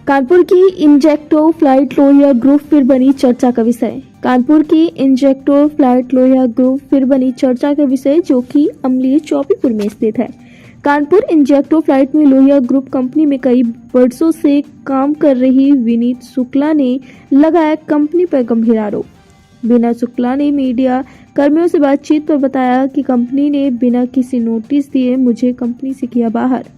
कानपुर की इंजेक्टो flight Lohia group फिर बनी चर्चा का विषय। कानपुर की इंजेक्टो फ्लाइट लोहिया ग्रुप फिर बनी चर्चा का विषय, जो कि अमली चौबीपुर में स्थित है। कानपुर इंजेक्टो फ्लाइट में लोहिया ग्रुप कंपनी में कई वर्षों से काम कर रही विनीत शुक्ला ने लगाया कंपनी पर गंभीर आरोप। विनीत शुक्ला ने मीडिया कर्मियों से बातचीत पर बताया कि कंपनी ने बिना किसी नोटिस दिए मुझे कंपनी से किया बाहर।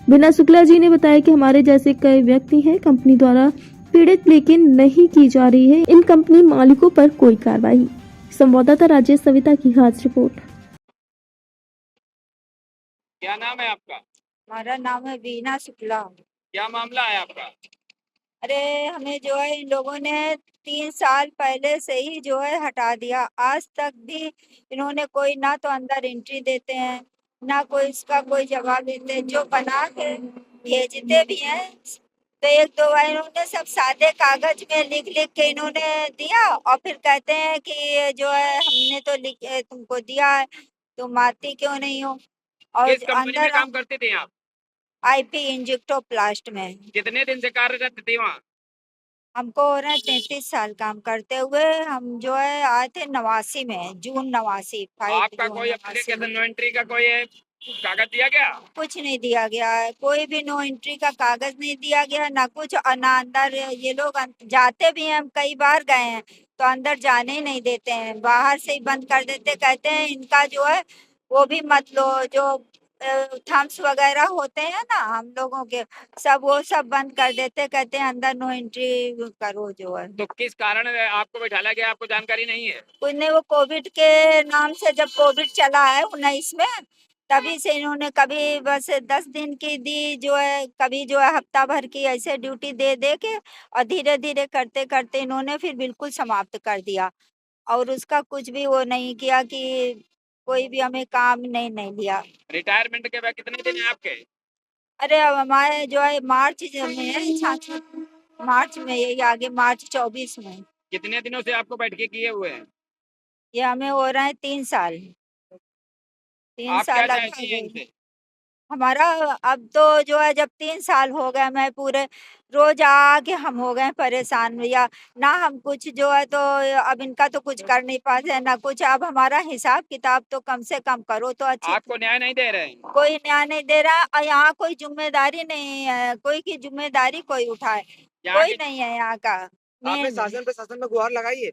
विनीत शुक्ला जी ने बताया कि हमारे जैसे कई व्यक्ति हैं कंपनी द्वारा पीड़ित, लेकिन नहीं की जा रही है इन कंपनी मालिकों पर कोई कार्रवाई। संवाददाता राजेश सविता की खास रिपोर्ट। क्या नाम है आपका? हमारा नाम है बीना शुक्ला। क्या मामला है आपका? अरे हमें जो है इन लोगों ने 3 साल पहले से ही जो है हटा दिया। आज तक भी इन्होंने कोई ना तो अंदर एंट्री देते हैं, ना कोई इसका कोई जवाब देते हैं। जो बना के भेजते भी हैं तो एक दो बार इन्होंने सब सादे कागज में लिख लिख के इन्होंने दिया और फिर कहते हैं कि जो है हमने तो तुमको दिया है, तुम आती क्यों नहीं हो। और किस कंपनी में अंदर काम करते थे आप? आईपी इंजेक्टोप्लास्ट में कितने दिन से कार्यरत थे वहाँ? हमको हो रहे हैं 33 साल काम करते हुए। हम जो है आए थे 89 में, जून 89, 5 आपका जून कोई 89 एप्लीकेशन में। नो एंट्री का कोई कागज दिया गया? कुछ नहीं दिया गया है, कोई भी नो एंट्री का कागज नहीं दिया गया, ना कुछ। और ना अंदर ये लोग जाते भी हैं, हम कई बार गए हैं तो अंदर जाने ही नहीं देते हैं, बाहर से ही बंद कर देते। कहते हैं इनका जो है वो भी मत लो, जो थम्स वगैरह होते हैं ना हम लोगों के, सब वो सब बंद कर देते। कहते हैं अंदर नो एंट्री करो जो है। तो किस कारण आपको बैठाला गया, आपको जानकारी नहीं है? कुछ नहीं, वो कोविड के नाम से, जब कोविड चला है 19 में, तभी से इन्होंने कभी बस 10 दिन की दी जो है, कभी जो है हफ्ता भर की, ऐसे ड्यूटी दे दे के और धीरे धीरे करते करते इन्होंने फिर बिल्कुल समाप्त कर दिया। और उसका कुछ भी वो नहीं किया कि कोई भी हमें काम नहीं लिया। रिटायरमेंट के बाद कितने दिन है आपके? अरे अब हमारे जो है मार्च में है, मार्च में, यही आगे मार्च 24 में। कितने दिनों से आपको बैठ के किए हुए हैं? ये हमें हो रहा है 3 साल। तीन आप साल क्या लग चाहती हैं गए इनसे? हमारा। अब तो जो है जब 3 साल हो गए, मैं पूरे रोज आके हम हो गए परेशान भैया। ना हम कुछ जो है तो अब इनका तो कुछ कर नहीं पाते हैं, ना कुछ। अब हमारा हिसाब किताब तो कम से कम करो तो अच्छी। आपको न्याय नहीं दे रहे हैं? कोई न्याय नहीं दे रहा और यहाँ कोई जिम्मेदारी नहीं है, कोई की जिम्मेदारी कोई उठाए, यहाँ कोई के नहीं है यहाँ का। आपने मेन शासन प्रशासन में गुहार लगाई है?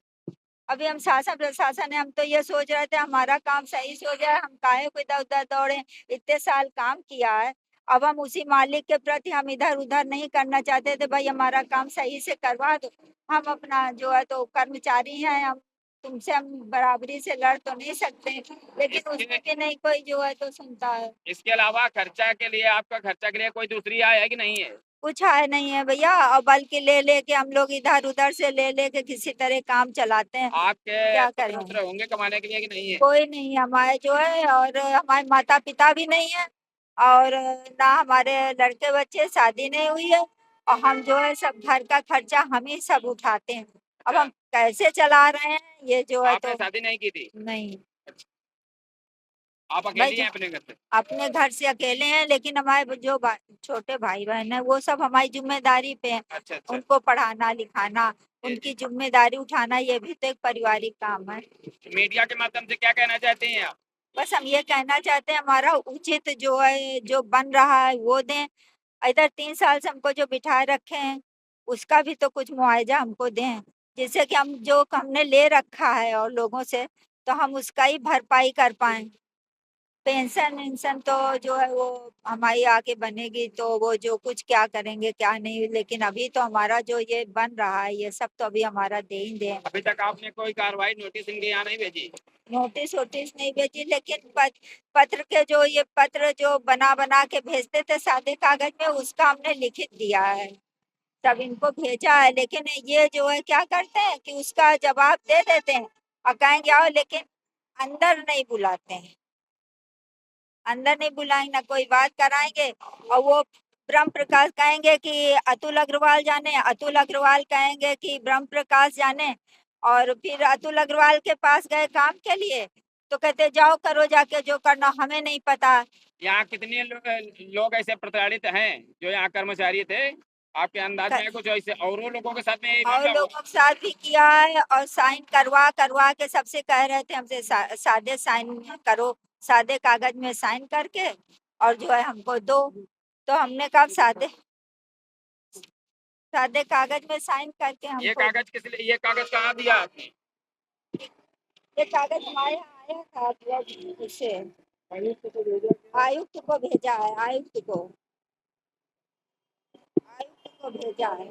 अभी हम शासन प्रशासन है, हम तो ये सोच रहे थे हमारा काम सही से हो जाए, हम काहे को इधर उधर दौड़े। इतने साल काम किया है, अब हम उसी मालिक के प्रति हम इधर उधर नहीं करना चाहते थे। भाई हमारा काम सही से करवा दो, हम अपना जो है तो कर्मचारी हैं हम, तुमसे हम बराबरी से लड़ तो नहीं सकते, लेकिन उसमें भी नहीं कोई जो है तो सुनता है। इसके अलावा खर्चा के लिए, आपका खर्चा के लिए कोई दूसरी आय है कि नहीं है? कुछ है नहीं है भैया, और बल्कि ले लेके हम लोग इधर उधर से ले लेके किसी तरह काम चलाते हैं। आपके क्या पुत्र करें, पुत्र होंगे कमाने के लिए कि नहीं है? कोई नहीं हमारे जो है, और हमारे माता पिता भी नहीं है, और ना हमारे लड़के बच्चे, शादी नहीं हुई है। और हम जो है सब घर का खर्चा हम ही सब उठाते हैं। अब हम कैसे चला रहे हैं ये जो है आपने तो। शादी नहीं की थी? नहीं आप भाई, अकेली हैं अपने घर से? अपने घर से अकेले हैं, लेकिन हमारे जो छोटे भाई बहन है वो सब हमारी जिम्मेदारी पे हैं। अच्छा अच्छा। उनको पढ़ाना लिखाना, जी, उनकी जी। जिम्मेदारी उठाना, ये भी तो एक पारिवारिक काम है। मीडिया के माध्यम से क्या कहना चाहते हैं आप? बस हम ये कहना चाहते हैं हमारा उचित जो है जो बन रहा है वो दें। इधर 3 साल से हमको जो बिठाए रखे हैं उसका भी तो कुछ मुआवजा हमको दें, जिससे कि हम जो हमने ले रखा है और लोगों से, तो हम उसका ही भरपाई कर पाए। पेंशन वेंशन तो जो है वो हमारी आगे बनेगी तो वो जो कुछ क्या करेंगे क्या नहीं, लेकिन अभी तो हमारा जो ये बन रहा है ये सब तो अभी हमारा दे ही दें। अभी तक आपने कोई कार्रवाई नोटिस इनके यहाँ नहीं भेजी? नोटिस वोटिस नहीं भेजी, लेकिन पत्र के जो ये पत्र जो बना बना के भेजते थे सादे कागज में, उसका हमने लिखित दिया है, तब इनको भेजा है। लेकिन ये जो है क्या करते हैं कि उसका जवाब दे देते हैं और कहेंगे आओ, लेकिन अंदर नहीं बुलाते हैं। अंदर नहीं बुलाएंगे, ना कोई बात कराएंगे। और वो ब्रह्म प्रकाश कहेंगे कि अतुल अग्रवाल जाने, अतुल अग्रवाल कहेंगे कि ब्रह्म प्रकाश जाने। और फिर अतुल अग्रवाल के पास गए काम के लिए तो कहते जाओ करो जाके जो करना, हमें नहीं पता। यहाँ कितने लोग ऐसे प्रताड़ित हैं जो यहाँ कर्मचारी थे? आपके अंदाज में कुछ ऐसे औरों लोगों के साथ में यही और मामला हुआ? लोगों के साथ भी किया है और साइन करवा करवा के सबसे कह रहे थे हमसे सादे साइन करो, सादे कागज में साइन करके और जो है हमको दो। तो हमने कहा सादे सादे कागज में साइन करके ये हमको कागज किस लिए, ये कागज कहाँ दिया आपने? ये कागज हमारे यहाँ आया था मतलब उससे आयुक्त को भेजा है, आयुक्त को भेजा है।